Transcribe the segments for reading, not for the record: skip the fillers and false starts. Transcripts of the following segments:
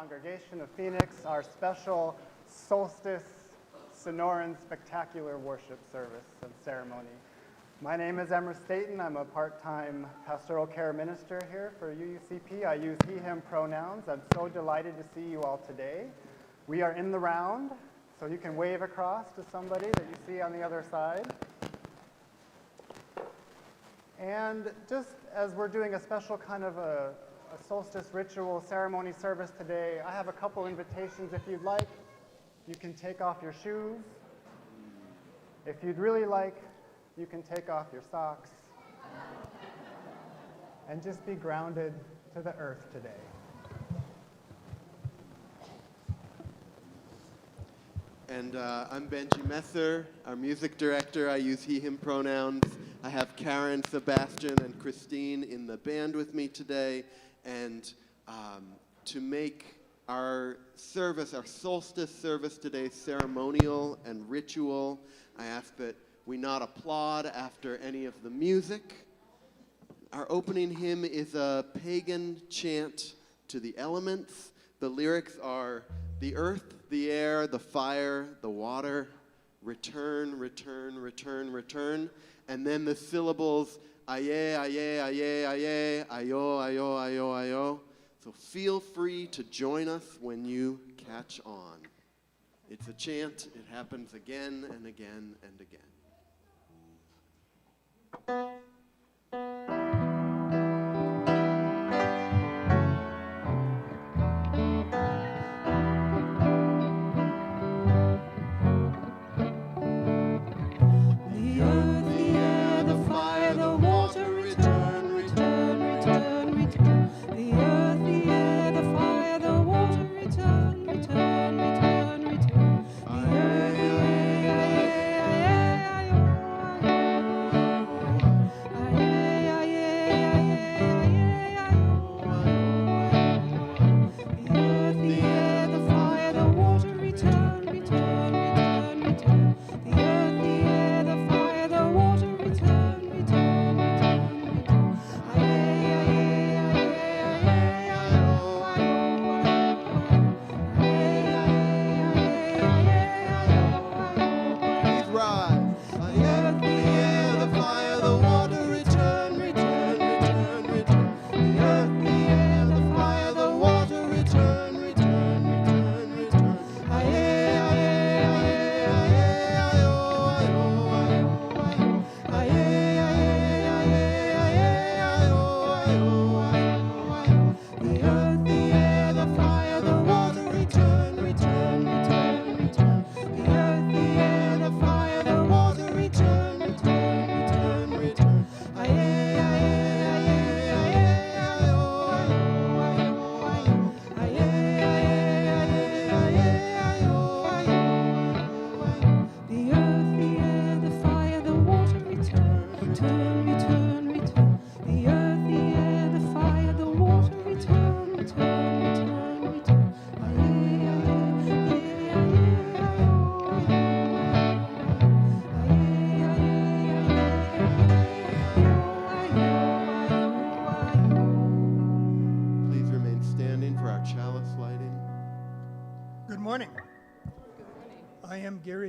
congregation of Phoenix, our special Solstice Sonoran spectacular worship service and ceremony. My name is Emrys Staton. I'm a part-time pastoral care minister here for UUCP. I use he, him pronouns. I'm so delighted to see you all today. We are in the round, so you can wave across to somebody that you see on the other side. And just as we're doing a special kind of a solstice ritual ceremony service today, I have a couple invitations if you'd like. You can take off your shoes. If you'd really like, you can take off your socks and just be grounded to the earth today. And I'm Benji Messer, our music director. I use he, him pronouns. I have Karen, Sebastian, and Christine in the band with me today. And to make our service, our solstice service today, ceremonial and ritual, I ask that we not applaud after any of the music. Our opening hymn is a pagan chant to the elements. The lyrics are, the earth, the air, the fire, the water, return, return, return, return. And then the syllables, aye, aye, aye, aye, ayo, ayo, ayo, ayo. So feel free to join us when you catch on. It's a chant. It happens again and again and again.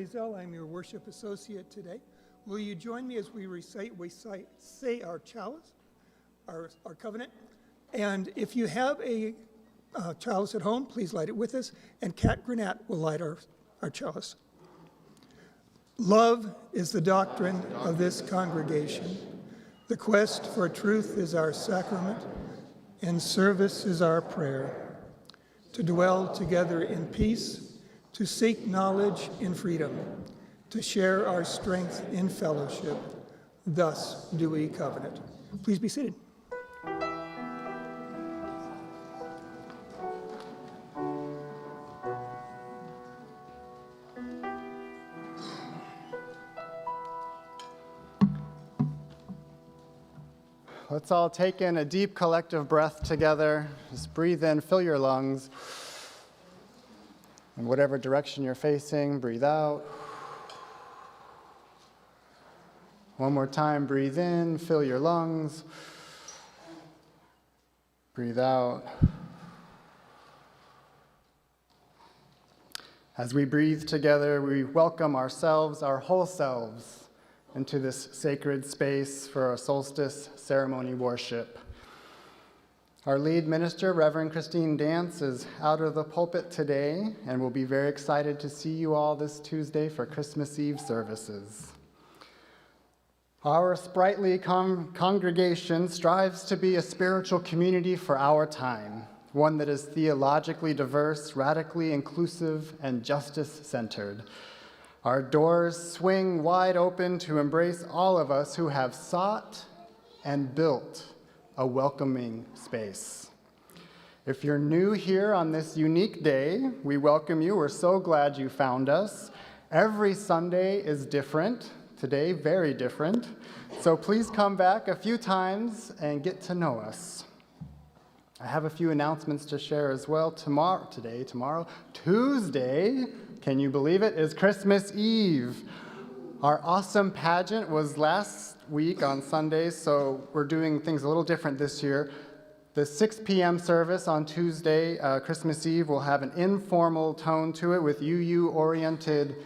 Ezzell. I'm your worship associate today. Will you join me as we say our chalice, our covenant? And if you have a chalice at home, please light it with us. And Kat Granat will light our chalice. Love is the doctrine of this congregation. The quest for truth is our sacrament, and service is our prayer. To dwell together in peace, to seek knowledge in freedom, to share our strength in fellowship. Thus do we covenant. Please be seated. Let's all take in a deep collective breath together. Just breathe in, fill your lungs. In whatever direction you're facing, breathe out. One more time, breathe in, fill your lungs. Breathe out. As we breathe together, we welcome ourselves, our whole selves, into this sacred space for our solstice ceremony worship. Our lead minister, Reverend Christine Dance, is out of the pulpit today, and we'll be very excited to see you all this Tuesday for Christmas Eve services. Our sprightly congregation strives to be a spiritual community for our time, one that is theologically diverse, radically inclusive, and justice-centered. Our doors swing wide open to embrace all of us who have sought and built a welcoming space. If you're new here on this unique day, we welcome you. We're so glad you found us. Every Sunday is different. Today, very different. So please come back a few times and get to know us. I have a few announcements to share as well. Tuesday, can you believe it, is Christmas Eve. Our awesome pageant was last week on Sundays, so we're doing things a little different this year. The 6 p.m. service on Tuesday, Christmas Eve, will have an informal tone to it with UU-oriented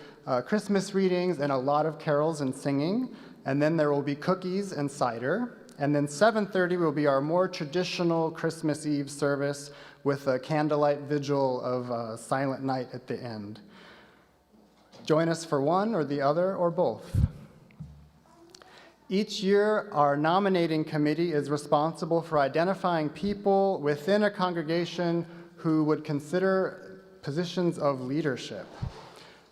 Christmas readings and a lot of carols and singing. And then there will be cookies and cider. And then 7:30 will be our more traditional Christmas Eve service with a candlelight vigil of Silent Night at the end. Join us for one or the other or both. Each year, our nominating committee is responsible for identifying people within a congregation who would consider positions of leadership.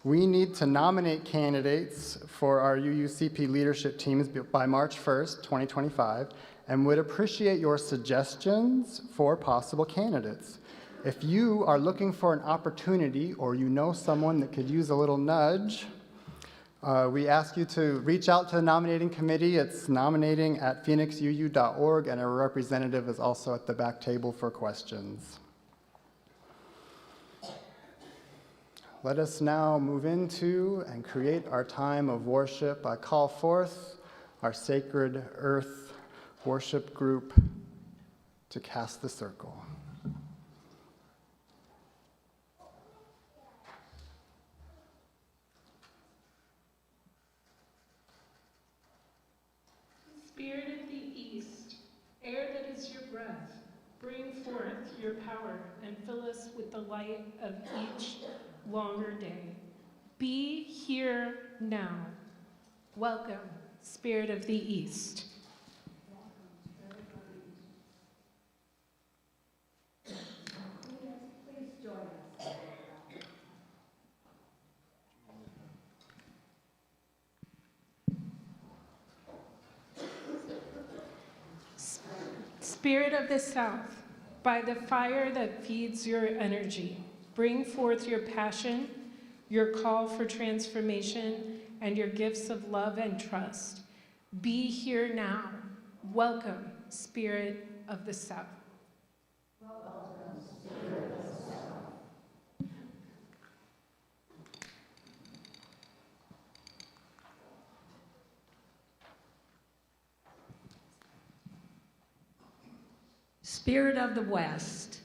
We need to nominate candidates for our UUCP leadership teams by March 1st, 2025, and would appreciate your suggestions for possible candidates. If you are looking for an opportunity or you know someone that could use a little nudge, we ask you to reach out to the nominating committee. It's nominating@phoenixuu.org, and a representative is also at the back table for questions. Let us now move into and create our time of worship. I call forth our Sacred Earth worship group to cast the circle. Spirit of the East, air that is your breath, bring forth your power and fill us with the light of each longer day. Be here now. Welcome, Spirit of the East. Please join us. Spirit of the South, by the fire that feeds your energy, bring forth your passion, your call for transformation, and your gifts of love and trust. Be here now. Welcome, Spirit of the South. Welcome, Spirit of the South. Spirit of the West,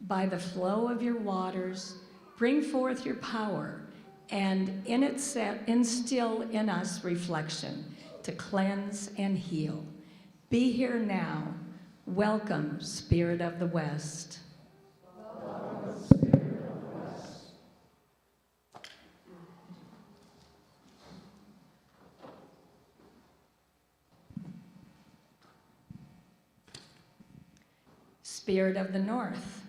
by the flow of your waters, bring forth your power, and in it instill in us reflection to cleanse and heal. Be here now. Welcome, Spirit of the West. Welcome, Spirit of the West. Spirit of the North,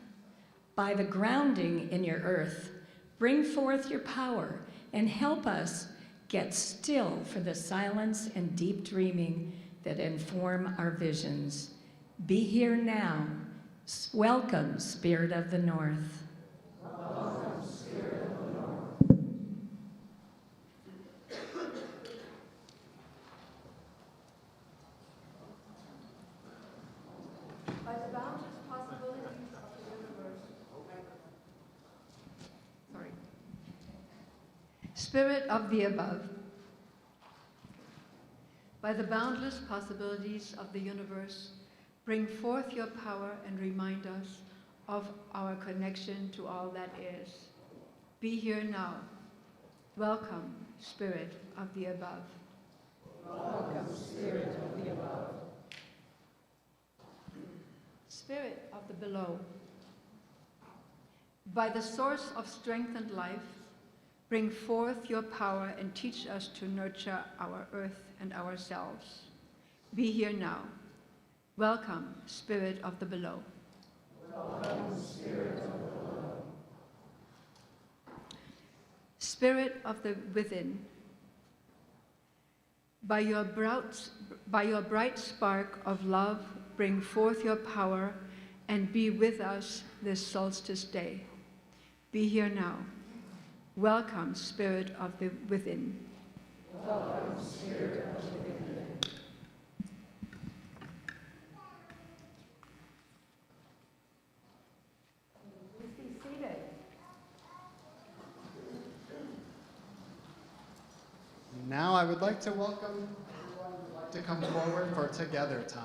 by the grounding in your earth, bring forth your power and help us get still for the silence and deep dreaming that inform our visions. Be here now. Welcome, Spirit of the North. Welcome, Spirit of the North. By the boundless possibilities of the universe. Sorry. Spirit of the above. By the boundless possibilities of the universe, bring forth your power and remind us of our connection to all that is. be here now. Welcome, Spirit of the above. Welcome, Spirit of the above. Spirit of the below. By the source of strength and life, bring forth your power and teach us to nurture our earth and ourselves. Be here now. Welcome, Spirit of the below. Welcome, Spirit of the below. Spirit of the within. By your bright spark of love, bring forth your power and be with us this solstice day. Be here now. Welcome, Spirit of the within. Welcome, Spirit of the within. Please be seated. Now I would like to welcome everyone who would like to come forward for Together Time.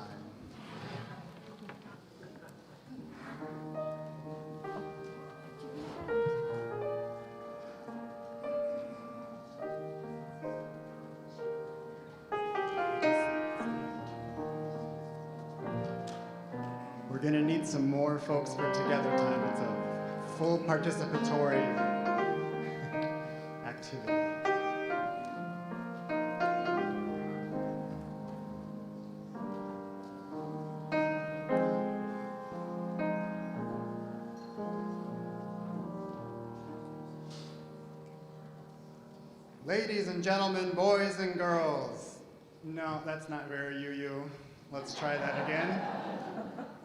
We're going to need some more folks for Together Time. It's a full participatory activity. Ladies and gentlemen, boys and girls. No, that's not very UU. Let's try that again.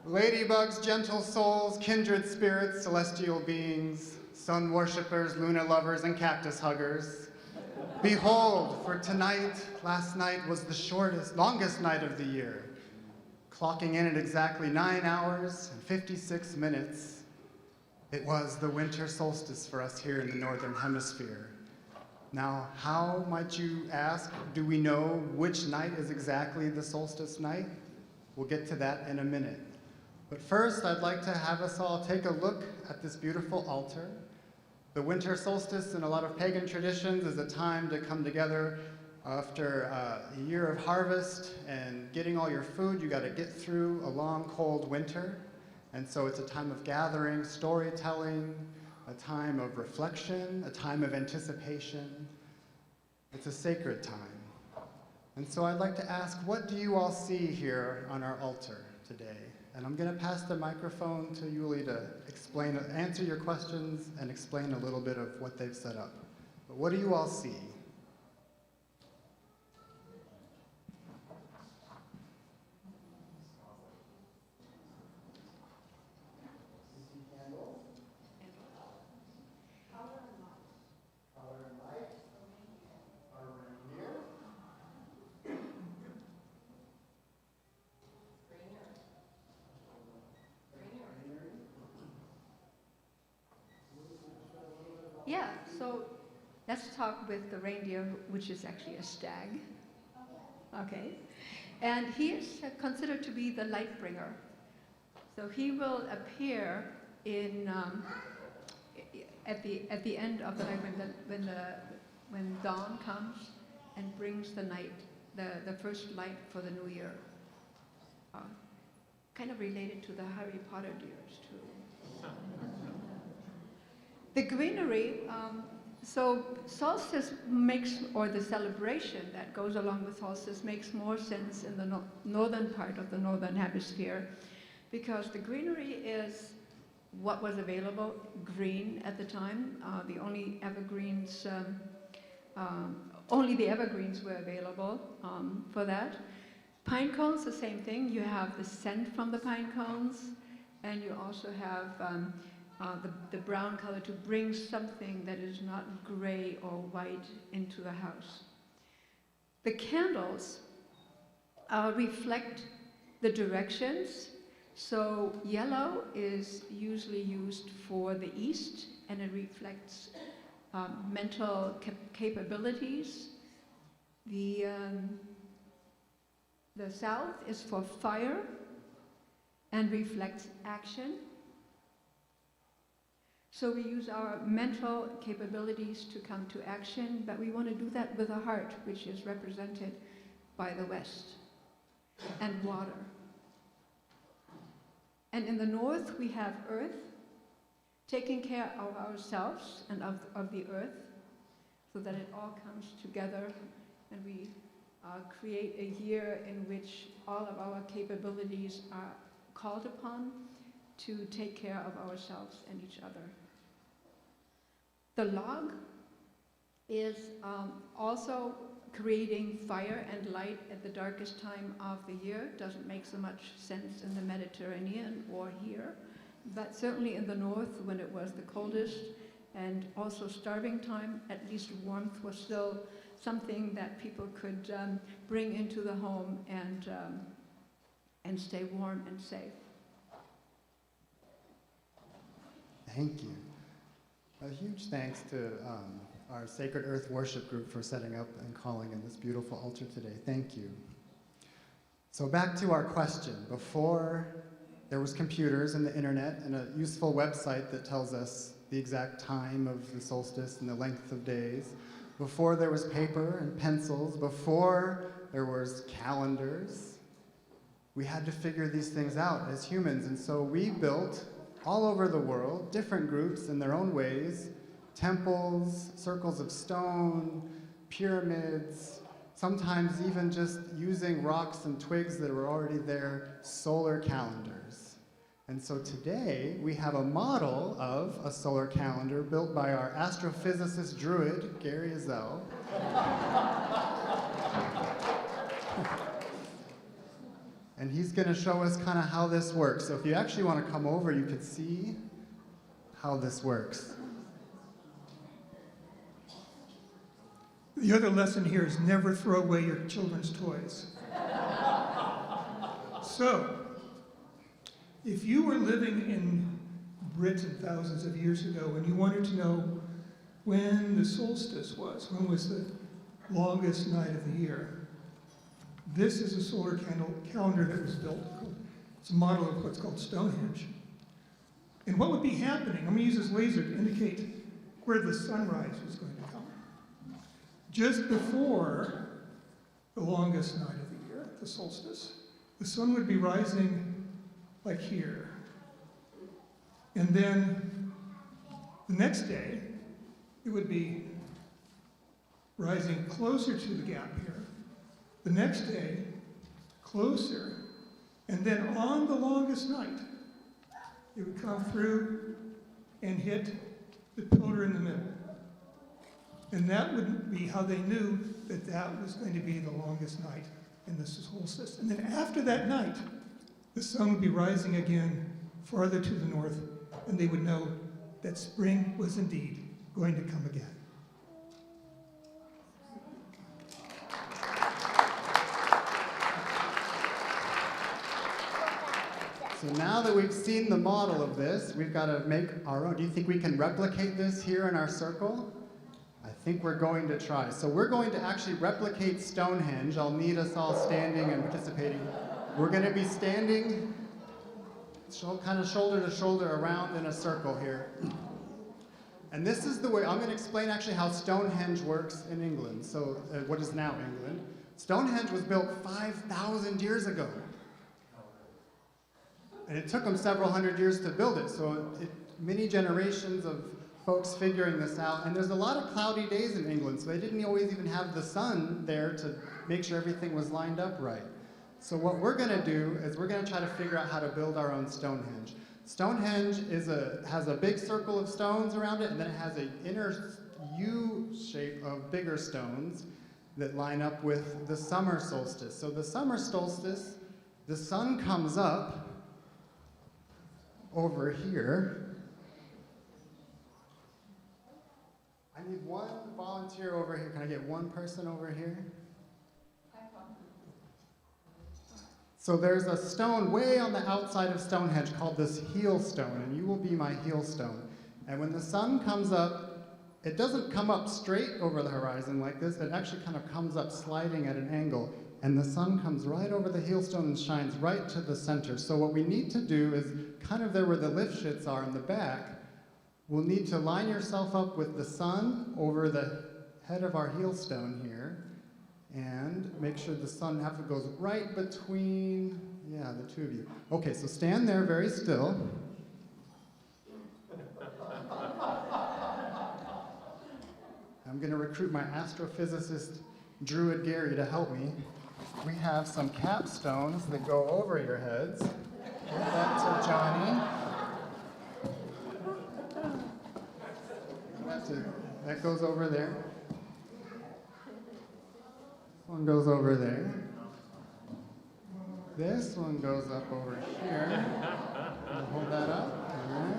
Ladybugs, gentle souls, kindred spirits, celestial beings, sun worshippers, Luna lovers, and cactus huggers. Behold, for tonight, last night was the longest night of the year, clocking in at exactly 9 hours and 56 minutes. It was the winter solstice for us here in the Northern Hemisphere. Now, how, might you ask, do we know which night is exactly the solstice night? We'll get to that in a minute. But first, I'd like to have us all take a look at this beautiful altar. The winter solstice in a lot of pagan traditions is a time to come together after a year of harvest and getting all your food. You got to get through a long, cold winter. And so it's a time of gathering, storytelling, a time of reflection, a time of anticipation. It's a sacred time. And so I'd like to ask, what do you all see here on our altar today? And I'm going to pass the microphone to Yuli to answer your questions and explain a little bit of what they've set up. But what do you all see? Yeah, so let's talk with the reindeer, which is actually a stag. Okay. And he is considered to be the light bringer. So he will appear in at the end of the night when dawn comes and brings the night, the first light for the new year. Kind of related to the Harry Potter dears too. The greenery, so solstice makes, or the celebration that goes along with solstice makes more sense in the northern part of the northern hemisphere, because the greenery is what was available, green at the time. The only evergreens were available for that. Pine cones, the same thing. You have the scent from the pine cones, and you also have the brown color to bring something that is not gray or white into the house. The candles reflect the directions. So yellow is usually used for the east, and it reflects mental capabilities. The south is for fire and reflects action. So we use our mental capabilities to come to action, but we want to do that with a heart, which is represented by the West, and water. And in the North, we have earth, taking care of ourselves and of the earth, so that it all comes together, and we create a year in which all of our capabilities are called upon to take care of ourselves and each other. The log is also creating fire and light at the darkest time of the year. Doesn't make so much sense in the Mediterranean or here, but certainly in the north when it was the coldest and also starving time, at least warmth was still something that people could bring into the home and stay warm and safe. Thank you. A huge thanks to our Sacred Earth Worship Group for setting up and calling in this beautiful altar today. Thank you. So back to our question. Before there was computers and the internet and a useful website that tells us the exact time of the solstice and the length of days, before there was paper and pencils, before there was calendars, we had to figure these things out as humans. And so we built all over the world, different groups in their own ways, temples, circles of stone, pyramids, sometimes even just using rocks and twigs that were already there, solar calendars. And so today we have a model of a solar calendar built by our astrophysicist druid, Gary Ezzell. And he's going to show us kind of how this works. So if you actually want to come over, you can see how this works. The other lesson here is never throw away your children's toys. So, if you were living in Britain thousands of years ago and you wanted to know when the solstice was, when was the longest night of the year, this is a solar calendar that was built. It's a model of what's called Stonehenge. And what would be happening, I'm going to use this laser to indicate where the sunrise was going to come. Just before the longest night of the year, the solstice, the sun would be rising like here. And then the next day, it would be rising closer to the gap here. The next day, closer, and then on the longest night, it would come through and hit the pillar in the middle. And that would be how they knew that that was going to be the longest night in the solstice. And then after that night, the sun would be rising again farther to the north, and they would know that spring was indeed going to come again. So now that we've seen the model of this, we've got to make our own. Do you think we can replicate this here in our circle? I think we're going to try. So we're going to actually replicate Stonehenge. I'll need us all standing and participating. We're going to be standing kind of shoulder to shoulder around in a circle here. And this is the way, I'm going to explain actually how Stonehenge works in England. So what is now England. Stonehenge was built 5,000 years ago. And it took them several hundred years to build it. So many generations of folks figuring this out. And there's a lot of cloudy days in England, so they didn't always even have the sun there to make sure everything was lined up right. So what we're going to do is we're going to try to figure out how to build our own Stonehenge. Stonehenge has a big circle of stones around it, and then it has an inner U shape of bigger stones that line up with the summer solstice. So the summer solstice, the sun comes up over here. I need one volunteer over here. Can I get one person over here? So there's a stone way on the outside of Stonehenge called this heel stone, and you will be my heel stone. And when the sun comes up, it doesn't come up straight over the horizon like this. It actually kind of comes up sliding at an angle. And the sun comes right over the heel stone and shines right to the center. So what we need to do is kind of there where the lift shits are in the back, We'll need to line yourself up with the sun over the head of our heel stone here, and make sure the sun goes right between, the two of you. Okay, so stand there very still. I'm going to recruit my astrophysicist, Druid Gary, to help me. We have some capstones that go over your heads. Give that to Johnny. That goes over there. This one goes over there. This one goes up over here. I'll hold that up. All right.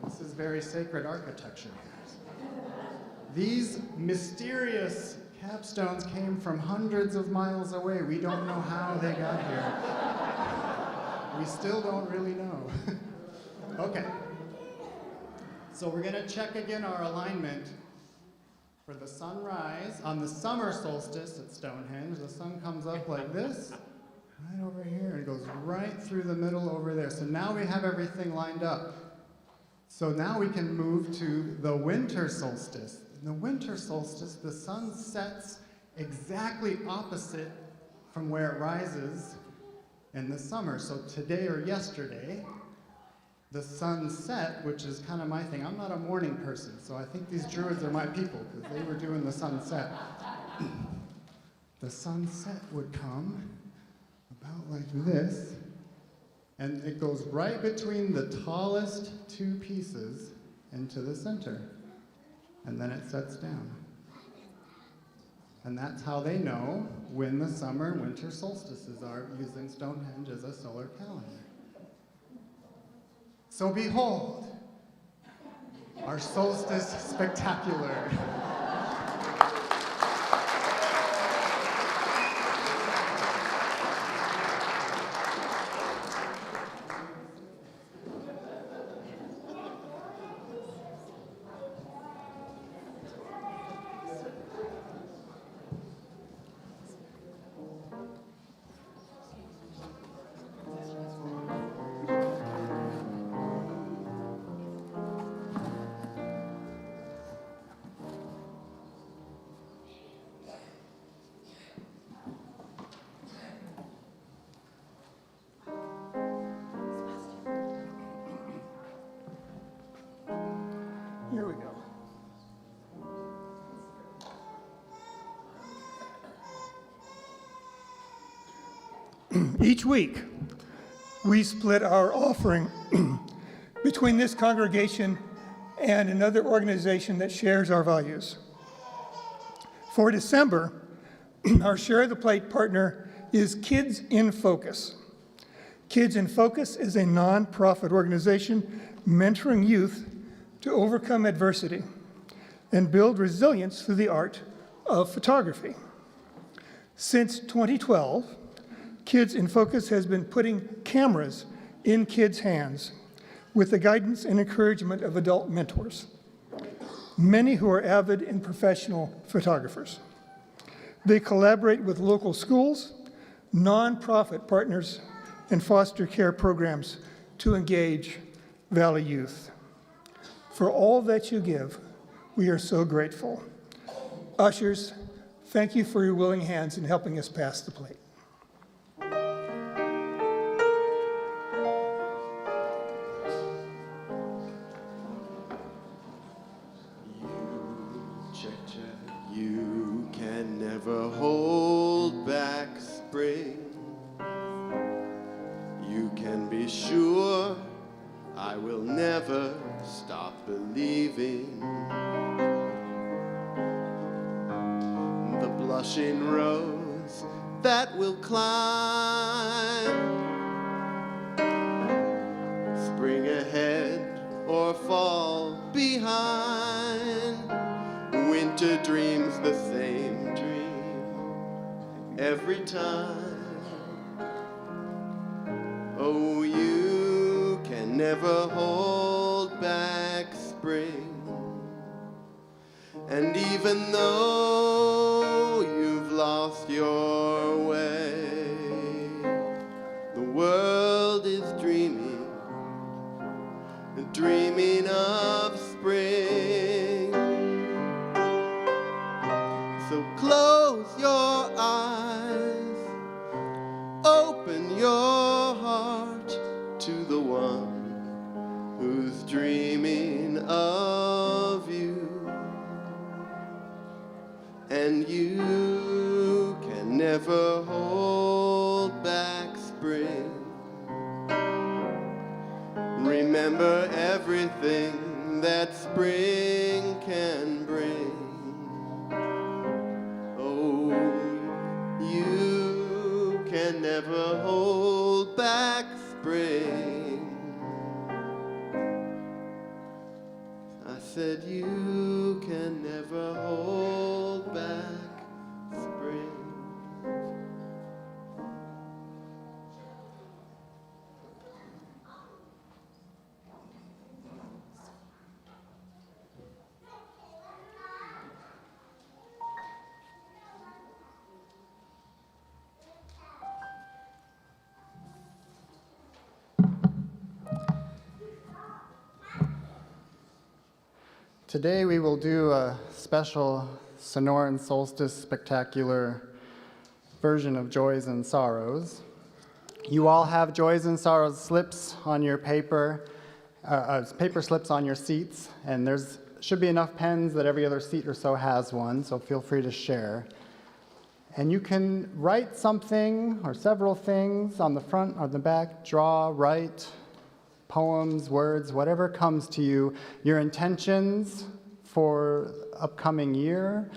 This is very sacred architecture. These mysterious capstones came from hundreds of miles away. We don't know how they got here. We still don't really know. Okay. So we're going to check again our alignment for the sunrise. On the summer solstice at Stonehenge, the sun comes up like this, right over here, and it goes right through the middle over there. So now we have everything lined up. So now we can move to the winter solstice. In the winter solstice, the sun sets exactly opposite from where it rises in the summer. So today or yesterday, the sun set, which is kind of my thing. I'm not a morning person, so I think these Druids are my people, because they were doing the sunset. The sunset would come about like this, and it goes right between the tallest two pieces into the center. And then it sets down. And that's how they know when the summer and winter solstices are, using Stonehenge as a solar calendar. So behold, our solstice spectacular. Here we go. Each week, we split our offering between this congregation and another organization that shares our values. For December, our Share the Plate partner is Kids in Focus. Kids in Focus is a nonprofit organization mentoring youth to overcome adversity and build resilience through the art of photography. Since 2012, Kids in Focus has been putting cameras in kids' hands with the guidance and encouragement of adult mentors, many who are avid and professional photographers. They collaborate with local schools, nonprofit partners, and foster care programs to engage Valley youth. For all that you give, we are so grateful. Ushers, thank you for your willing hands in helping us pass the plate. You can never hold back spring. You can be sure I will never stop believing. The blushing rose that will climb, spring ahead or fall behind. Winter dreams the same dream every time. Oh, you can never hold back spring. And even though you've lost your way, the world is dreaming dreaming of spring. So close your eyes, open your heart to the one who's dreaming of you. And you can never hold back spring. Remember everything that spring can bring. Oh, you can never hold back spring. I said you can never hold back spring. Today we will do a special Sonoran Solstice spectacular version of Joys and Sorrows. You all have Joys and Sorrows slips on your paper slips on your seats, and there's should be enough pens that every other seat or so has one, so feel free to share. And you can write something or several things on the front or the back, draw, write, poems, words, whatever comes to you, your intentions for upcoming year,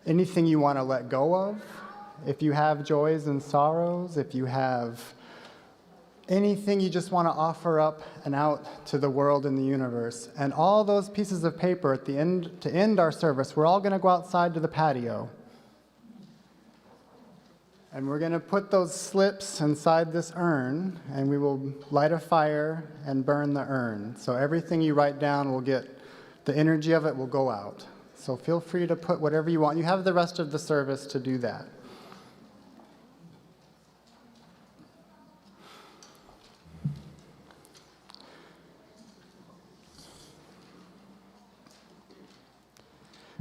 anything you want to let go of. If you have joys and sorrows, if you have anything you just want to offer up and out to the world and the universe. And all those pieces of paper at the end, to end our service, we're all going to go outside to the patio. And we're going to put those slips inside this urn, and we will light a fire and burn the urn. So everything you write down will get, the energy of it will go out. So feel free to put whatever you want. You have the rest of the service to do that.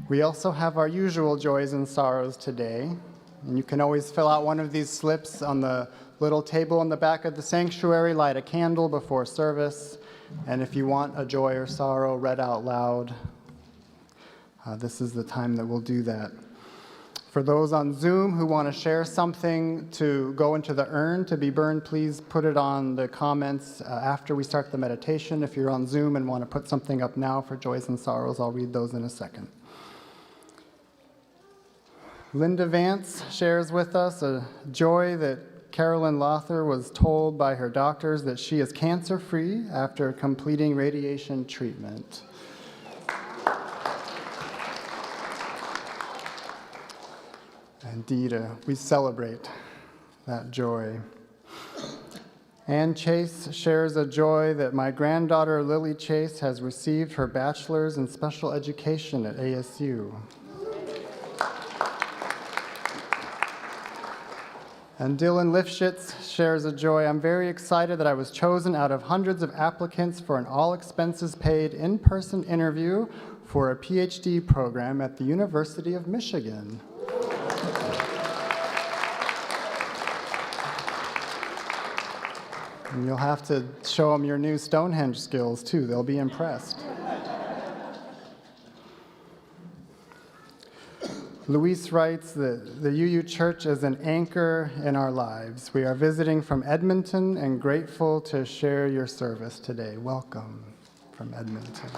We also have our usual joys and sorrows today. And you can always fill out one of these slips on the little table in the back of the sanctuary, light a candle before service, and if you want a joy or sorrow read out loud, this is the time that we'll do that. For those on Zoom who want to share something to go into the urn to be burned, please put it on the comments after we start the meditation. If you're on Zoom and want to put something up now for joys and sorrows, I'll read those in a second. Linda Vance shares with us a joy that Carolyn Lothar was told by her doctors that she is cancer-free after completing radiation treatment. Indeed, we celebrate that joy. Ann Chase shares a joy that my granddaughter Lily Chase has received her bachelor's in special education at ASU. And Dylan Lifshitz shares a joy. I'm very excited that I was chosen out of hundreds of applicants for an all-expenses-paid in-person interview for a PhD program at the University of Michigan. And you'll have to show them your new Stonehenge skills, too. They'll be impressed. Luis writes that the UU Church is an anchor in our lives. We are visiting from Edmonton and grateful to share your service today. Welcome from Edmonton.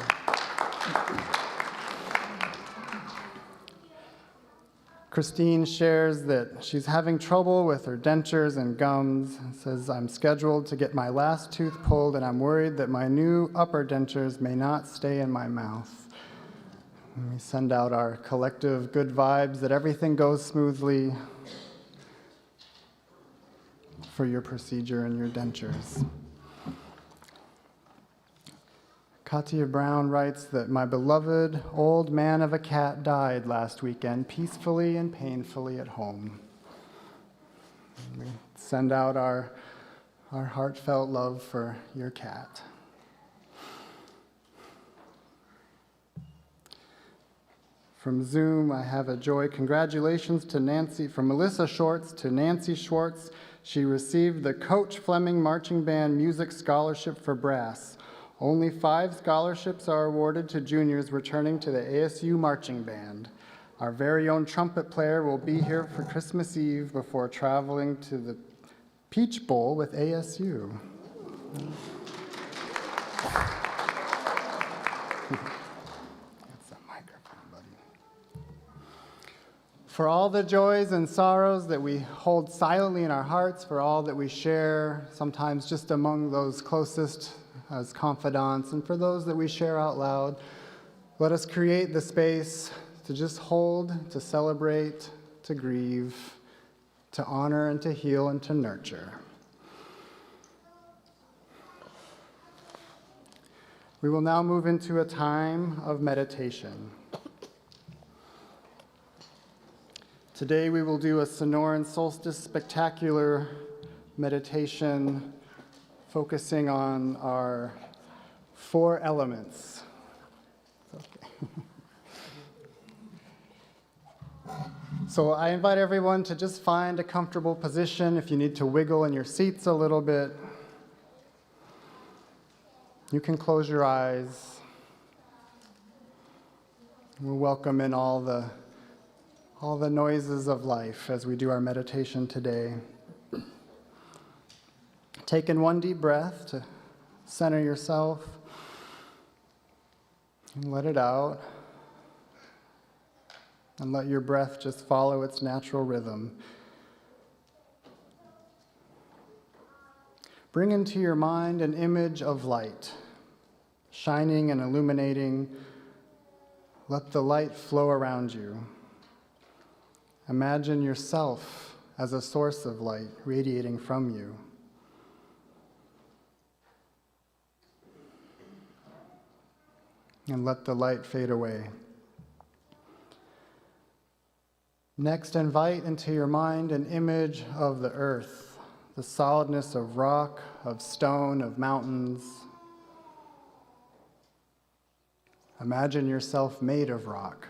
Christine shares that she's having trouble with her dentures and gums. Says, I'm scheduled to get my last tooth pulled and I'm worried that my new upper dentures may not stay in my mouth. We send out our collective good vibes that everything goes smoothly for your procedure and your dentures. Katia Brown writes that my beloved old man of a cat died last weekend, peacefully and painfully at home. We send out our heartfelt love for your cat. From Zoom, I have a joy. Congratulations to Nancy, from Melissa Schwartz to Nancy Schwartz. She received the Coach Fleming Marching Band Music Scholarship for Brass. Only 5 scholarships are awarded to juniors returning to the ASU Marching Band. Our very own trumpet player will be here for Christmas Eve before traveling to the Peach Bowl with ASU. For all the joys and sorrows that we hold silently in our hearts, for all that we share, sometimes just among those closest as confidants, and for those that we share out loud, let us create the space to just hold, to celebrate, to grieve, to honor and to heal and to nurture. We will now move into a time of meditation. Today we will do a Sonoran Solstice spectacular meditation focusing on our 4 elements. Okay. So I invite everyone to just find a comfortable position. If you need to wiggle in your seats a little bit, you can close your eyes. We'll welcome in all the noises of life as we do our meditation today. Take in one deep breath to center yourself and let it out. And let your breath just follow its natural rhythm. Bring into your mind an image of light, shining and illuminating. Let the light flow around you. Imagine yourself as a source of light radiating from you. And let the light fade away. Next, invite into your mind an image of the earth, the solidness of rock, of stone, of mountains. Imagine yourself made of rock.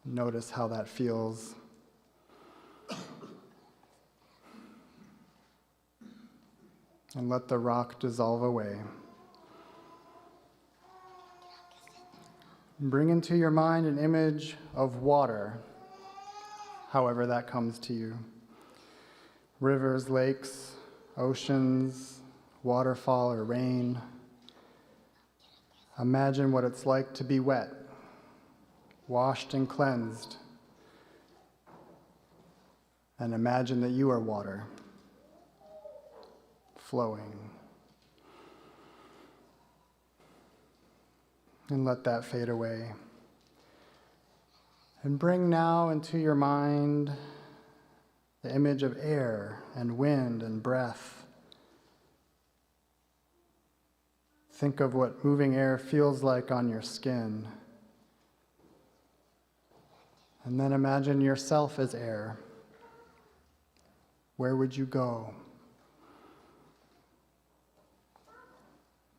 Notice how that feels. And let the rock dissolve away. Bring into your mind an image of water, however that comes to you. Rivers, lakes, oceans, waterfall or rain. Imagine what it's like to be wet, washed and cleansed. And imagine that you are water, flowing. And let that fade away. And bring now into your mind the image of air and wind and breath. Think of what moving air feels like on your skin. And then imagine yourself as air. Where would you go?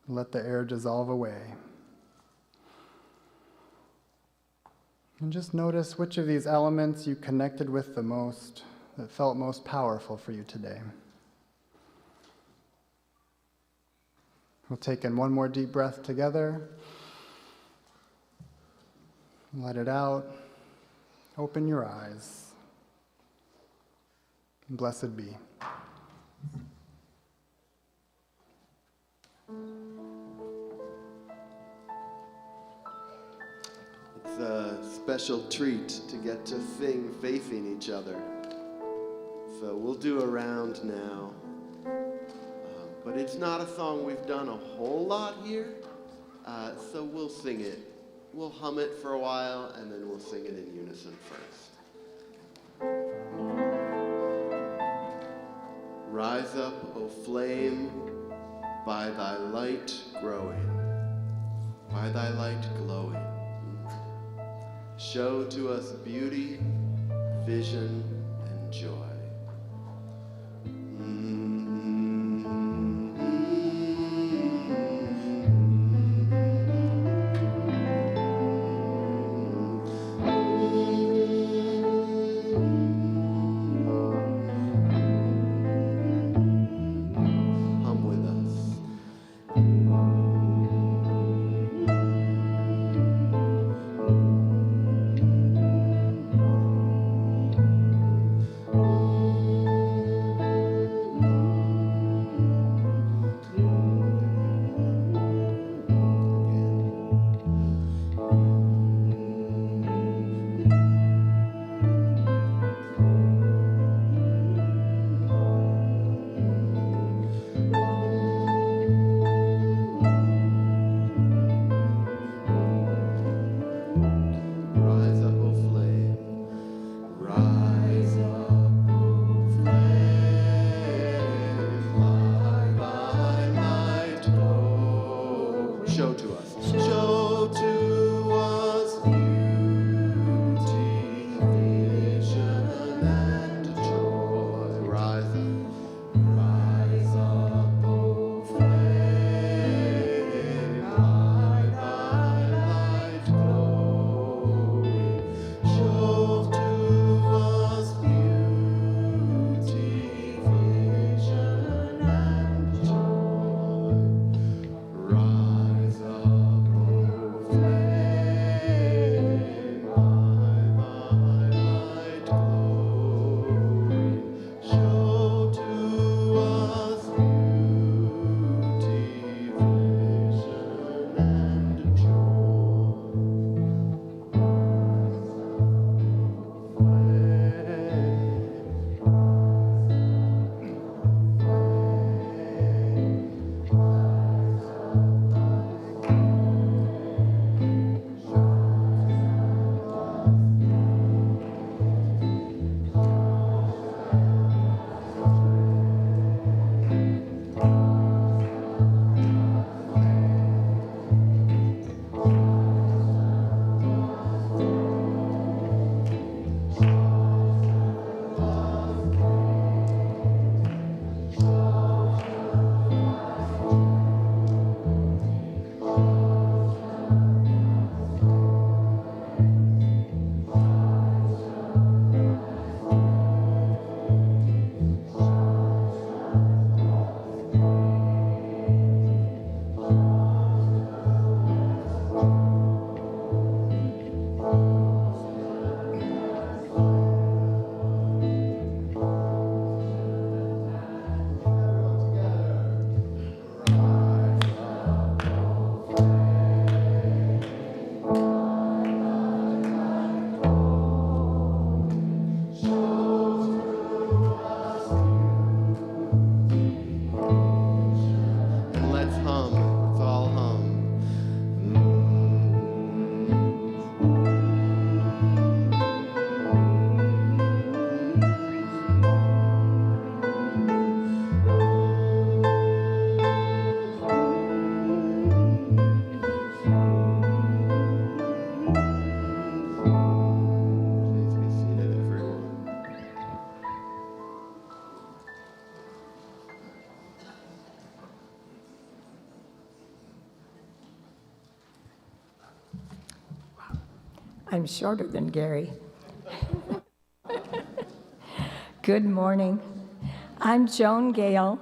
Let the air dissolve away. And just notice which of these elements you connected with the most, that felt most powerful for you today. We'll take in one more deep breath together. Let it out. Open your eyes. Blessed be. It's a special treat to get to sing facing each other. So we'll do a round now. But it's not a song we've done a whole lot here, so we'll sing it. We'll hum it for a while, and then we'll sing it in unison first. Rise up, O flame, by thy light growing, by thy light glowing. Show to us beauty, vision, and joy. show to us. Show to us beauty, vision, and joy. Rise up, O flame, light, light, glowing. Show to us beauty, vision, and joy. Rise up, O flame, light, glowing. Show to us beauty, vision, and let's hum. Let's all hum. Please be seated, everyone. I'm shorter than Gary. Good morning. I'm Joan Gale,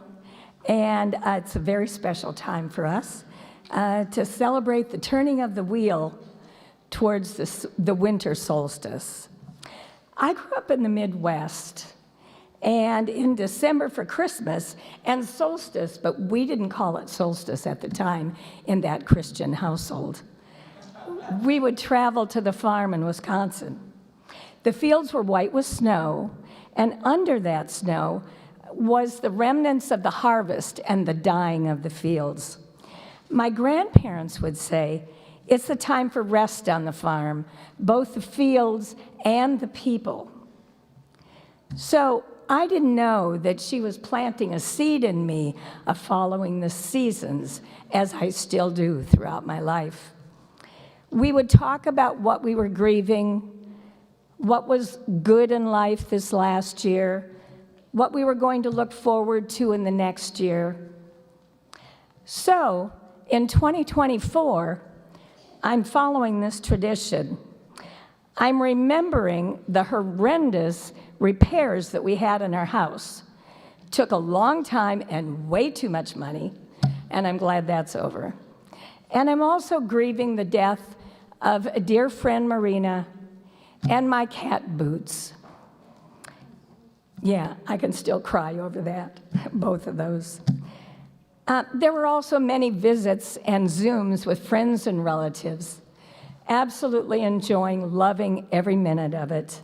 and it's a very special time for us to celebrate the turning of the wheel towards the winter solstice. I grew up in the Midwest, and in December for Christmas and solstice, but we didn't call it solstice at the time in that Christian household, we would travel to the farm in Wisconsin. The fields were white with snow, and under that snow was the remnants of the harvest and the dying of the fields. My grandparents would say, it's the time for rest on the farm, both the fields and the people. So I didn't know that she was planting a seed in me of following the seasons, as I still do throughout my life. We would talk about what we were grieving, what was good in life this last year, what we were going to look forward to in the next year. So, in 2024, I'm following this tradition. I'm remembering the horrendous repairs that we had in our house. Took a long time and way too much money, and I'm glad that's over. And I'm also grieving the death of a dear friend, Marina, and my cat, Boots. Yeah, I can still cry over that, both of those. There were also many visits and Zooms with friends and relatives, absolutely enjoying, loving every minute of it.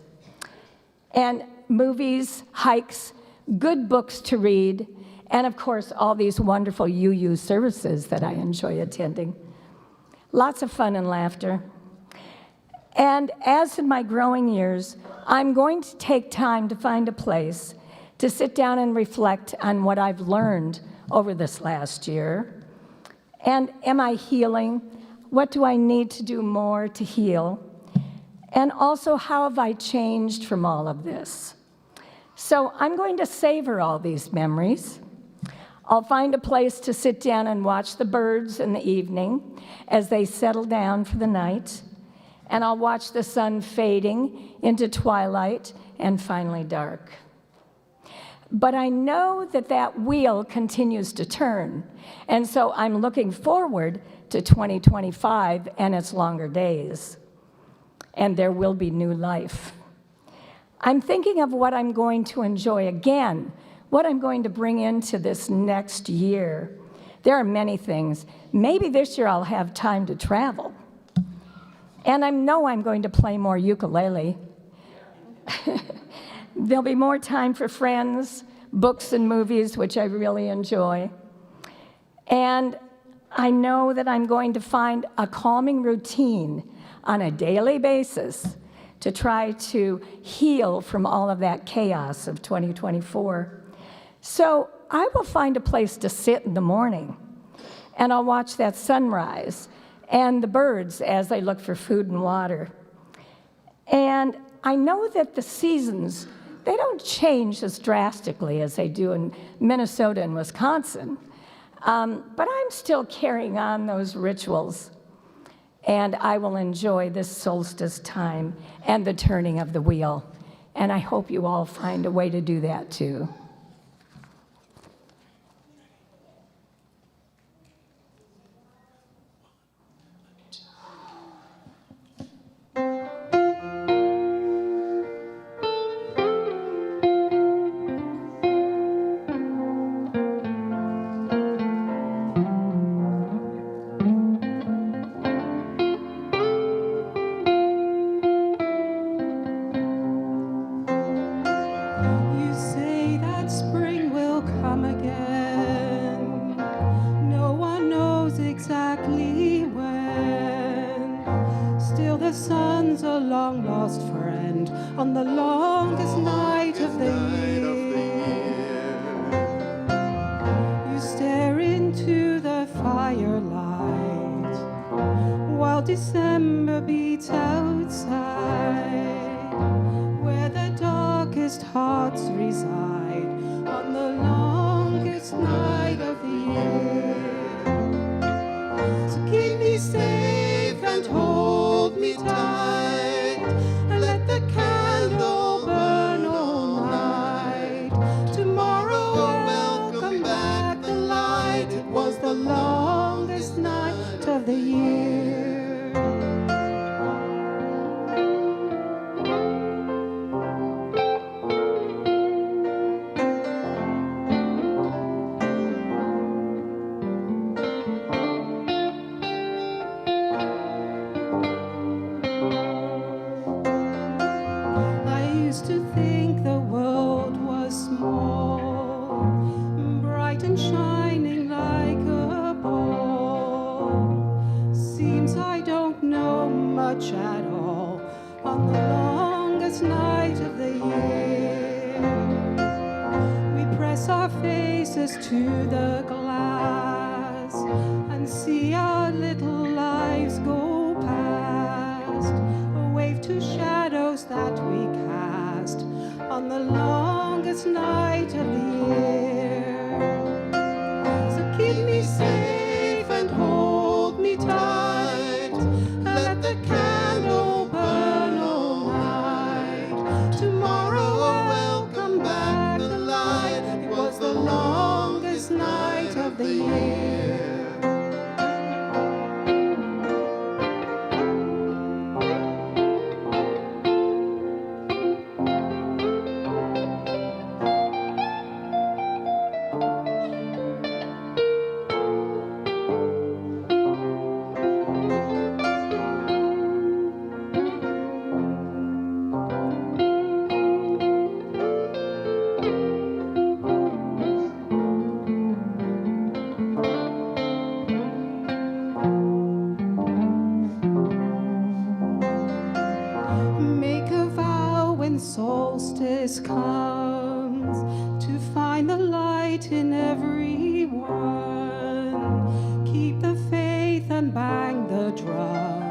And movies, hikes, good books to read, and of course, all these wonderful UU services that I enjoy attending. Lots of fun and laughter. And as in my growing years, I'm going to take time to find a place to sit down and reflect on what I've learned over this last year, And am I healing? What do I need to do more to heal? And also, how have I changed from all of this? So I'm going to savor all these memories. I'll find a place to sit down and watch the birds in the evening as they settle down for the night. And I'll watch the sun fading into twilight and finally dark. But I know that that wheel continues to turn, and so I'm looking forward to 2025 and its longer days, and there will be new life. I'm thinking of what I'm going to enjoy again, what I'm going to bring into this next year. There are many things. Maybe this year I'll have time to travel. And I know I'm going to play more ukulele. There'll be more time for friends, books and movies, which I really enjoy. And I know that I'm going to find a calming routine on a daily basis to try to heal from all of that chaos of 2024. So I will find a place to sit in the morning, and I'll watch that sunrise and the birds as they look for food and water. And I know that the seasons, they don't change as drastically as they do in Minnesota and Wisconsin, but I'm still carrying on those rituals, and I will enjoy this solstice time and the turning of the wheel, and I hope you all find a way to do that too. On the longest night of the year, you stare into the firelight while December beats outside, where the darkest hearts reside on the longest night of the year. So keep me safe and hold me tight, and let the candle burn all night. Tomorrow I'll welcome back the light. It was the longest night of the year. At all on the longest night of the year, we press our faces to the glass and see our little lives go past, a wave to shadows that we cast on the longest night of the year. So keep me safe and hold me tight, let the candle burn all night. Tomorrow I'll welcome back the light. It was the longest night of the year. Solstice comes to find the light in everyone. Keep the drum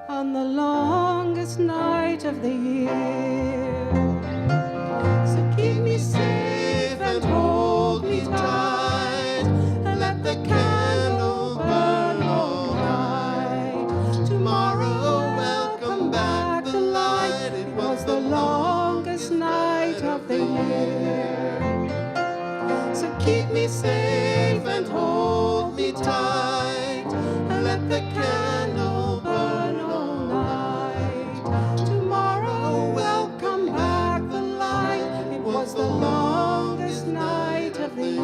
on the longest night of the year. So keep me safe and hold me tight, and let the candle burn all night. Tomorrow welcome back the light. It was the longest night of the year. So keep me safe and hold me tight, and let the candle burn all night. Tomorrow welcome back the light. It was the longest night of the year.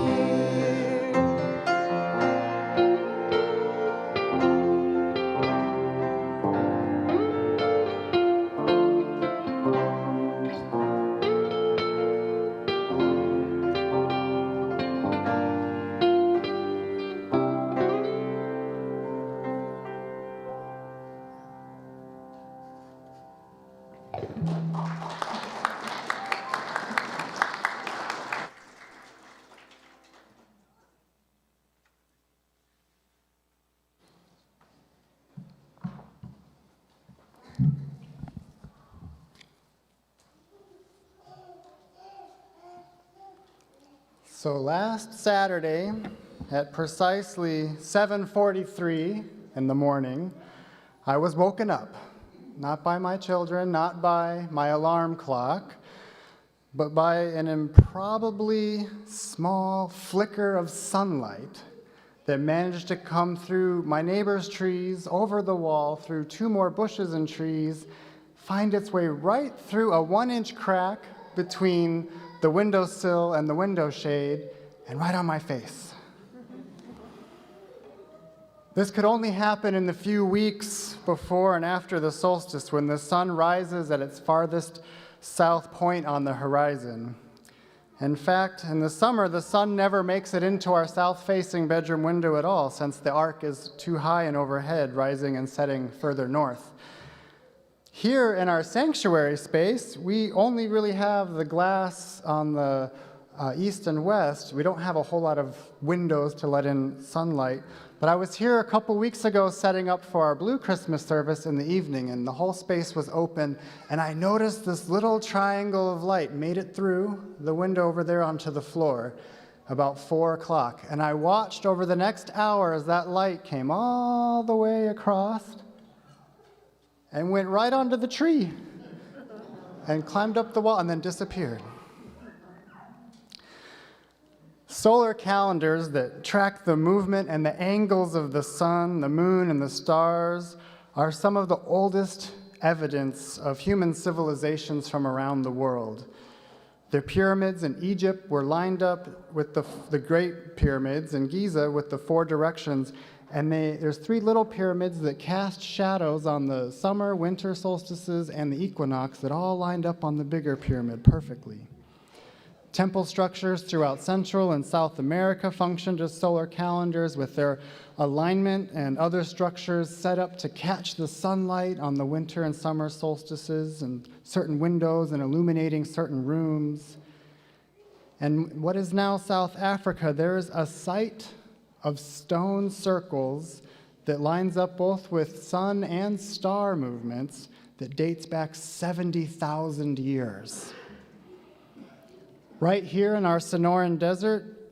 So last Saturday at precisely 7:43 in the morning, I was woken up, not by my children, not by my alarm clock, but by an improbably small flicker of sunlight that managed to come through my neighbor's trees, over the wall, through two more bushes and trees, find its way right through a 1-inch crack between the windowsill and the window shade, and right on my face. This could only happen in the few weeks before and after the solstice, when the sun rises at its farthest south point on the horizon. In fact, in the summer, the sun never makes it into our south-facing bedroom window at all, since the arc is too high and overhead, rising and setting further north. Here in our sanctuary space, we only really have the glass on the east and west. We don't have a whole lot of windows to let in sunlight. But I was here a couple weeks ago setting up for our Blue Christmas service in the evening, and the whole space was open, and I noticed this little triangle of light made it through the window over there onto the floor about 4 o'clock. And I watched over the next hour as that light came all the way across and went right onto the tree and climbed up the wall and then disappeared. Solar calendars that track the movement and the angles of the sun, the moon, and the stars are some of the oldest evidence of human civilizations from around the world. The pyramids in Egypt were lined up with the Great Pyramids in Giza with the 4 directions, and there's 3 little pyramids that cast shadows on the summer, winter solstices, and the equinox that all lined up on the bigger pyramid perfectly. Temple structures throughout Central and South America functioned as solar calendars with their alignment and other structures set up to catch the sunlight on the winter and summer solstices and certain windows and illuminating certain rooms. And what is now South Africa, there is a site of stone circles that lines up both with sun and star movements that dates back 70,000 years. Right here in our Sonoran desert,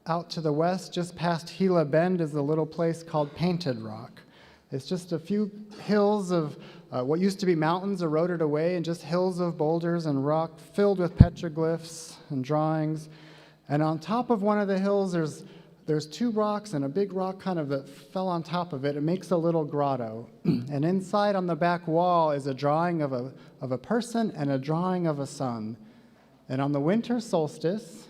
out to the west, just past Gila Bend, is a little place called Painted Rock. It's just a few hills of what used to be mountains eroded away, and just hills of boulders and rock filled with petroglyphs and drawings. And on top of one of the hills, there's 2 rocks and a big rock kind of that fell on top of it. It makes a little grotto. And inside on the back wall is a drawing of a person and a drawing of a sun. And on the winter solstice,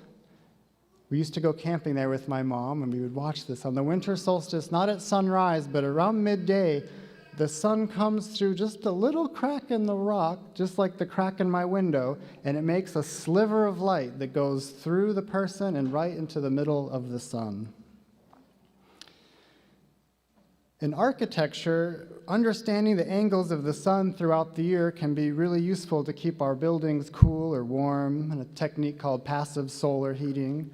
we used to go camping there with my mom, and we would watch this. On the winter solstice, not at sunrise, but around midday, the sun comes through just a little crack in the rock, just like the crack in my window, and it makes a sliver of light that goes through the person and right into the middle of the sun. In architecture, understanding the angles of the sun throughout the year can be really useful to keep our buildings cool or warm, and a technique called passive solar heating.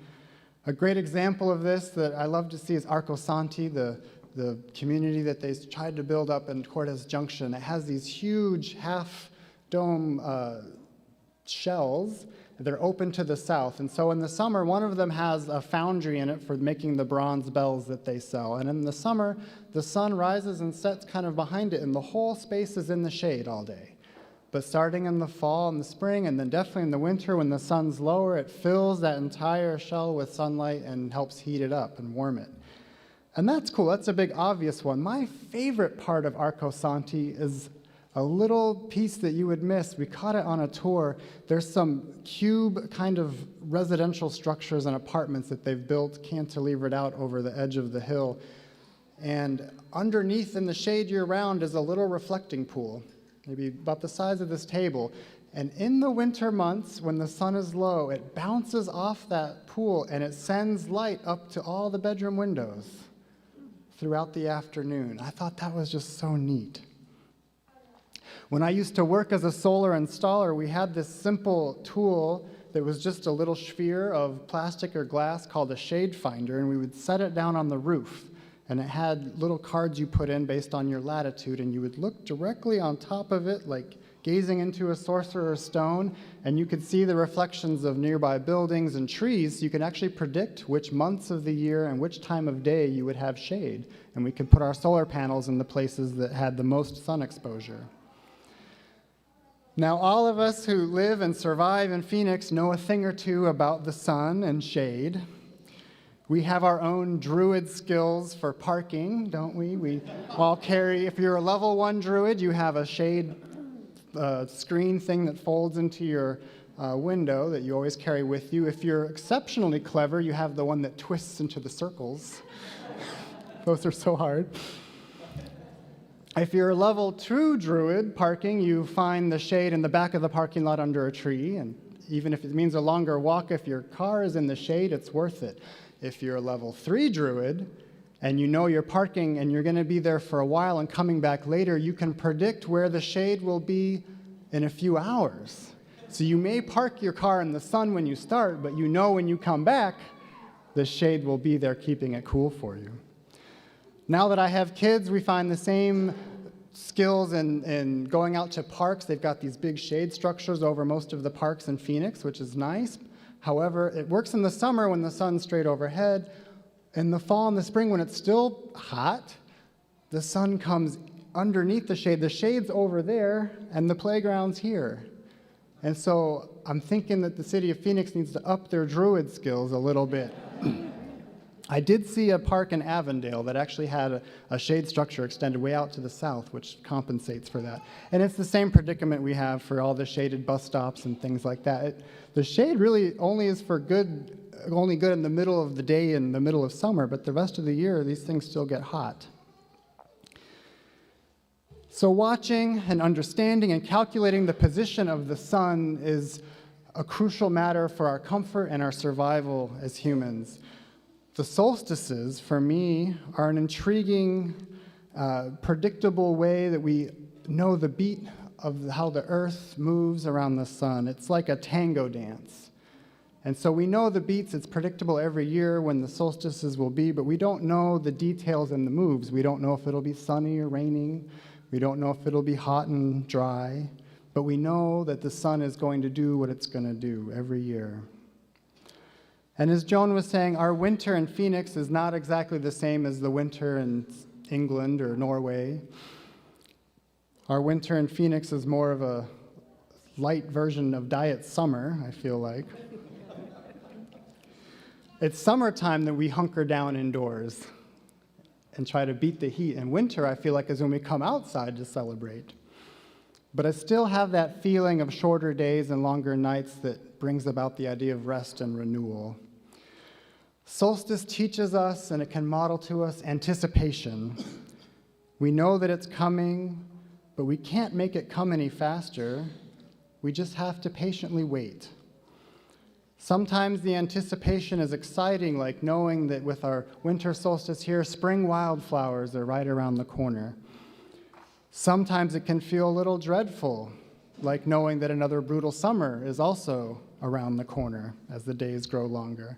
A great example of this that I love to see is Arcosanti, the the community that they tried to build up in Cortez Junction. It has these huge half-dome shells. They're open to the south. And so in the summer, one of them has a foundry in it for making the bronze bells that they sell. And in the summer, the sun rises and sets kind of behind it, and the whole space is in the shade all day. But starting in the fall and the spring, and then definitely in the winter when the sun's lower, it fills that entire shell with sunlight and helps heat it up and warm it. And that's cool. That's a big obvious one. My favorite part of Arco Santi is a little piece that you would miss. We caught it on a tour. There's some cube kind of residential structures and apartments that they've built cantilevered out over the edge of the hill. And underneath in the shade year-round is a little reflecting pool, maybe about the size of this table. And in the winter months, when the sun is low, it bounces off that pool and it sends light up to all the bedroom windows throughout the afternoon. I thought that was just so neat. When I used to work as a solar installer, we had this simple tool that was just a little sphere of plastic or glass called a shade finder, and we would set it down on the roof. And it had little cards you put in based on your latitude, and you would look directly on top of it, like gazing into a sorcerer's stone, and you could see the reflections of nearby buildings and trees. So you could actually predict which months of the year and which time of day you would have shade. And we could put our solar panels in the places that had the most sun exposure. Now, all of us who live and survive in Phoenix know a thing or two about the sun and shade. We have our own druid skills for parking, don't we? We all carry, if you're a level 1 druid, you have a shade screen thing that folds into your window that you always carry with you. If you're exceptionally clever, you have the one that twists into the circles. Those are so hard. If you're a level 2 druid parking, you find the shade in the back of the parking lot under a tree, and even if it means a longer walk, if your car is in the shade, it's worth it. If you're a level 3 druid, and you know you're parking and you're going to be there for a while and coming back later, you can predict where the shade will be in a few hours. So you may park your car in the sun when you start, but you know when you come back, the shade will be there keeping it cool for you. Now that I have kids, we find the same skills in going out to parks. They've got these big shade structures over most of the parks in Phoenix, which is nice. However, it works in the summer when the sun's straight overhead. In the fall and the spring, when it's still hot, the sun comes underneath the shade. The shade's over there, and the playground's here. And so I'm thinking that the city of Phoenix needs to up their druid skills a little bit. I did see a park in Avondale that actually had a shade structure extended way out to the south, which compensates for that. And it's the same predicament we have for all the shaded bus stops and things like that. The shade really only is for only good in the middle of the day in the middle of summer, but the rest of the year, these things still get hot. So watching and understanding and calculating the position of the sun is a crucial matter for our comfort and our survival as humans. The solstices, for me, are an intriguing, predictable way that we know the beat of how the earth moves around the sun. It's like a tango dance. And so we know the beats, it's predictable every year when the solstices will be, but we don't know the details and the moves. We don't know if it'll be sunny or raining. We don't know if it'll be hot and dry. But we know that the sun is going to do what it's going to do every year. And as Joan was saying, our winter in Phoenix is not exactly the same as the winter in England or Norway. Our winter in Phoenix is more of a light version of Diet Summer, I feel like. It's summertime that we hunker down indoors and try to beat the heat. And winter, I feel like, is when we come outside to celebrate. But I still have that feeling of shorter days and longer nights that brings about the idea of rest and renewal. Solstice teaches us, and it can model to us, anticipation. We know that it's coming, but we can't make it come any faster. We just have to patiently wait. Sometimes the anticipation is exciting, like knowing that with our winter solstice here, spring wildflowers are right around the corner. Sometimes it can feel a little dreadful, like knowing that another brutal summer is also around the corner as the days grow longer.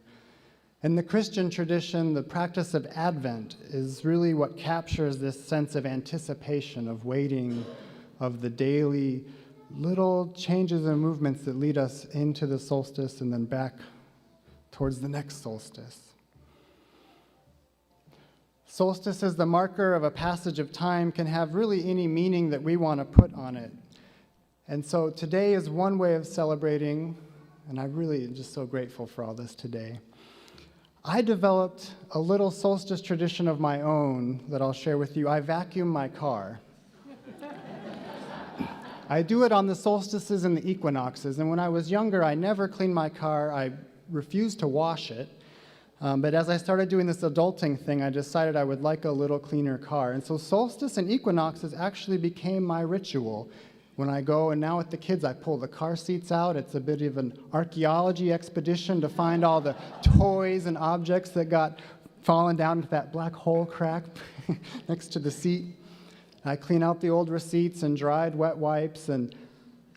In the Christian tradition, the practice of Advent is really what captures this sense of anticipation, of waiting, of the daily little changes and movements that lead us into the solstice and then back towards the next solstice. Solstice as the marker of a passage of time can have really any meaning that we want to put on it. And so today is one way of celebrating, and I really am just so grateful for all this today. I developed a little solstice tradition of my own that I'll share with you. I vacuum my car. I do it on the solstices and the equinoxes, and when I was younger, I never cleaned my car. I refused to wash it, but as I started doing this adulting thing, I decided I would like a little cleaner car, and so solstice and equinoxes actually became my ritual. When I go, and now with the kids, I pull the car seats out. It's a bit of an archaeology expedition to find all the toys and objects that got fallen down into that black hole crack next to the seat. I clean out the old receipts and dried wet wipes and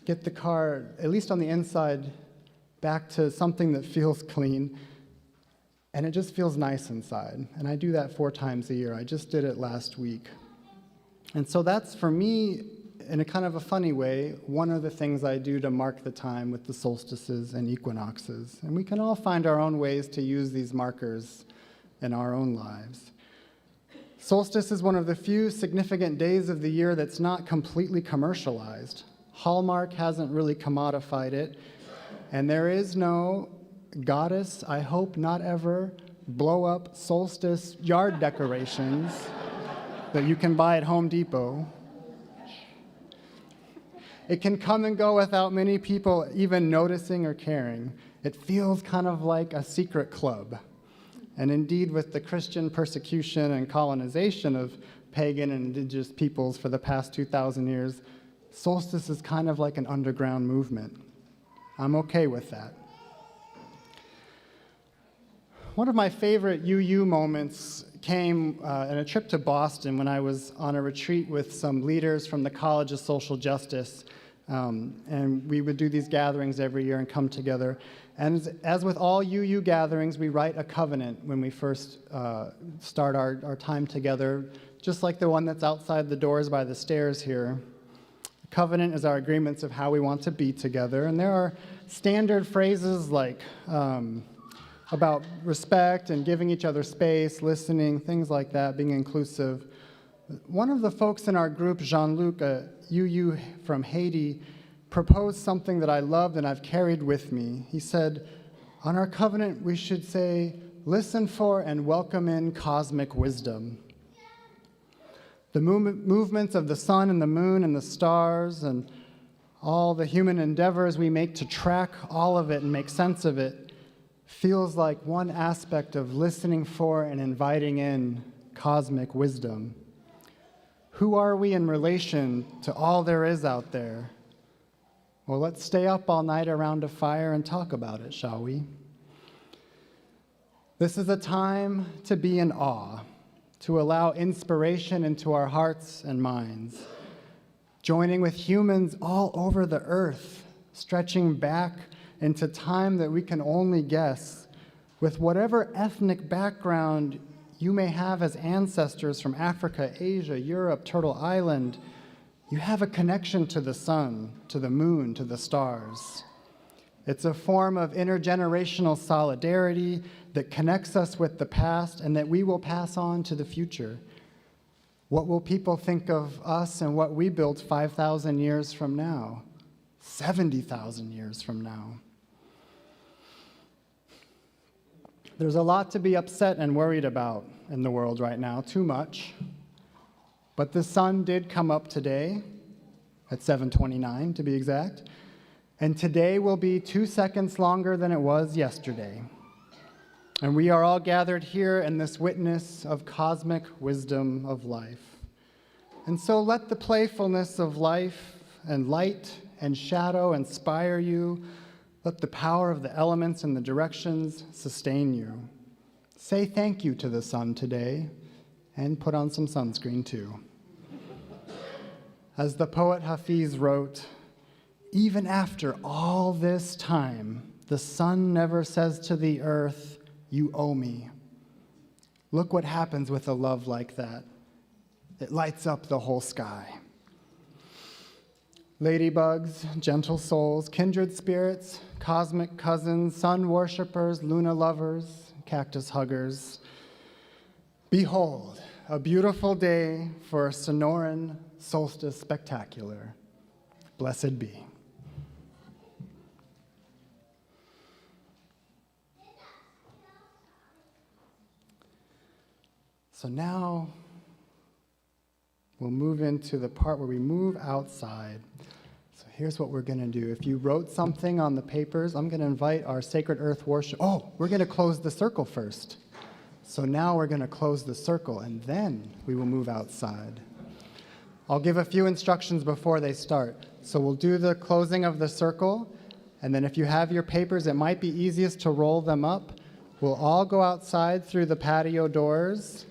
get the car, at least on the inside, back to something that feels clean. And it just feels nice inside. And I do that 4 times a year. I just did it last week. And so that's, for me, in a kind of a funny way, one of the things I do to mark the time with the solstices and equinoxes. And we can all find our own ways to use these markers in our own lives. Solstice is one of the few significant days of the year that's not completely commercialized. Hallmark hasn't really commodified it, and there is no goddess, I hope not ever, blow up solstice yard decorations that you can buy at Home Depot. It can come and go without many people even noticing or caring. It feels kind of like a secret club. And indeed, with the Christian persecution and colonization of pagan and indigenous peoples for the past 2,000 years, solstice is kind of like an underground movement. I'm okay with that. One of my favorite UU moments came in a trip to Boston when I was on a retreat with some leaders from the College of Social Justice. And we would do these gatherings every year and come together. And as with all UU gatherings, we write a covenant when we first start our time together, just like the one that's outside the doors by the stairs here. The covenant is our agreements of how we want to be together. And there are standard phrases like about respect and giving each other space, listening, things like that, being inclusive. One of the folks in our group, Jean-Luc, a UU from Haiti, proposed something that I loved and I've carried with me. He said, on our covenant, we should say, listen for and welcome in cosmic wisdom. The movements of the sun and the moon and the stars and all the human endeavors we make to track all of it and make sense of it feels like one aspect of listening for and inviting in cosmic wisdom. Who are we in relation to all there is out there? Well, let's stay up all night around a fire and talk about it, shall we? This is a time to be in awe, to allow inspiration into our hearts and minds, joining with humans all over the earth, stretching back into time that we can only guess, with whatever ethnic background you may have as ancestors from Africa, Asia, Europe, Turtle Island. You have a connection to the sun, to the moon, to the stars. It's a form of intergenerational solidarity that connects us with the past and that we will pass on to the future. What will people think of us and what we built 5,000 years from now, 70,000 years from now? There's a lot to be upset and worried about in the world right now, too much. But the sun did come up today, at 7:29 to be exact, and today will be 2 seconds longer than it was yesterday. And we are all gathered here in this witness of cosmic wisdom of life. And so let the playfulness of life and light and shadow inspire you. Let the power of the elements and the directions sustain you. Say thank you to the sun today, and put on some sunscreen too. As the poet Hafiz wrote, even after all this time, the sun never says to the earth, You owe me. Look what happens with a love like that. It lights up the whole sky. Ladybugs, gentle souls, kindred spirits, cosmic cousins, sun worshippers, Luna lovers, cactus huggers. Behold, a beautiful day for a Sonoran Solstice spectacular. Blessed be. So now we'll move into the part where we move outside. So here's what we're going to do. If you wrote something on the papers, I'm going to invite our Sacred Earth worship. Oh, we're going to close the circle first. So now we're going to close the circle, and then we will move outside. I'll give a few instructions before they start. So we'll do the closing of the circle, and then if you have your papers, it might be easiest to roll them up. We'll all go outside through the patio doors.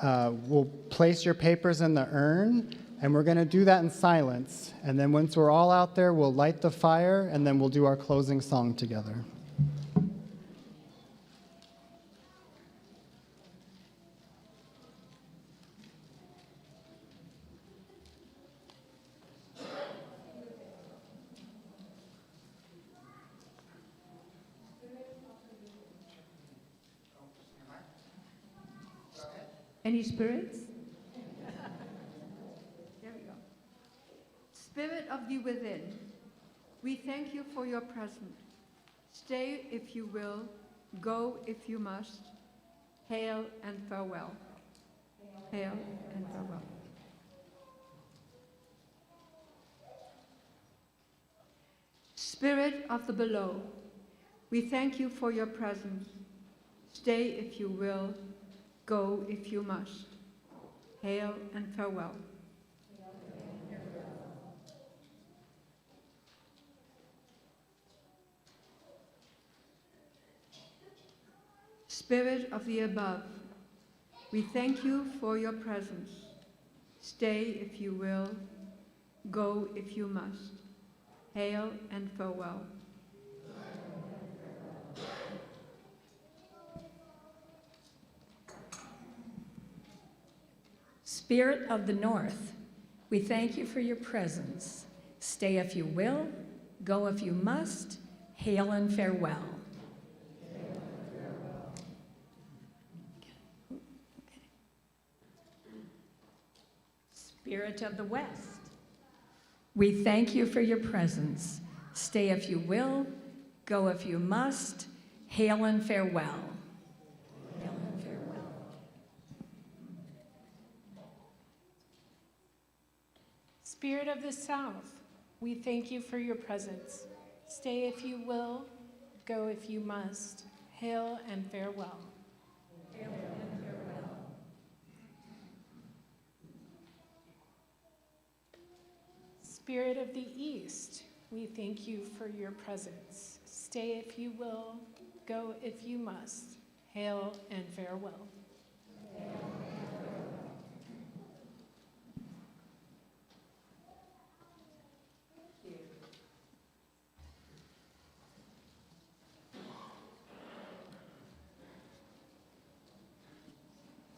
We'll place your papers in the urn, and we're going to do that in silence. And then once we're all out there, we'll light the fire, and then we'll do our closing song together. Any spirits? There we go. Spirit of the within, we thank you for your presence. Stay if you will, go if you must. Hail and farewell. Hail and farewell. Spirit of the below, we thank you for your presence. Stay if you will, go if you must. Hail and farewell. Spirit of the above, we thank you for your presence. Stay if you will, go if you must. Hail and farewell. Spirit of the north, we thank you for your presence. Stay if you will, go if you must. Hail and farewell. Spirit of the west, we thank you for your presence. Stay if you will, go if you must. Hail and farewell. Hail and farewell. Spirit of the south, we thank you for your presence. Stay if you will, go if you must. Hail and farewell. Hail and farewell. Spirit of the east, we thank you for your presence. Stay if you will, go if you must. Hail and farewell.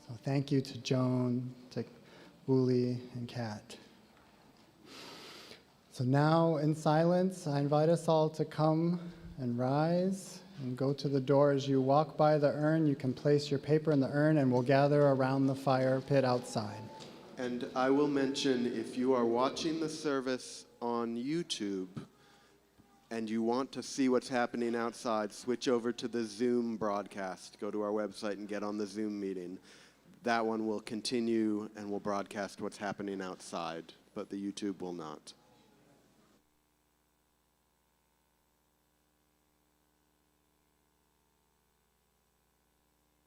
So thank you to Joan, to Wooly, and Kat. So now, in silence, I invite us all to come and rise and go to the door. As you walk by the urn, you can place your paper in the urn, and we'll gather around the fire pit outside. And I will mention, if you are watching the service on YouTube and you want to see what's happening outside, switch over to the Zoom broadcast. Go to our website and get on the Zoom meeting. That one will continue and will broadcast what's happening outside, but the YouTube will not.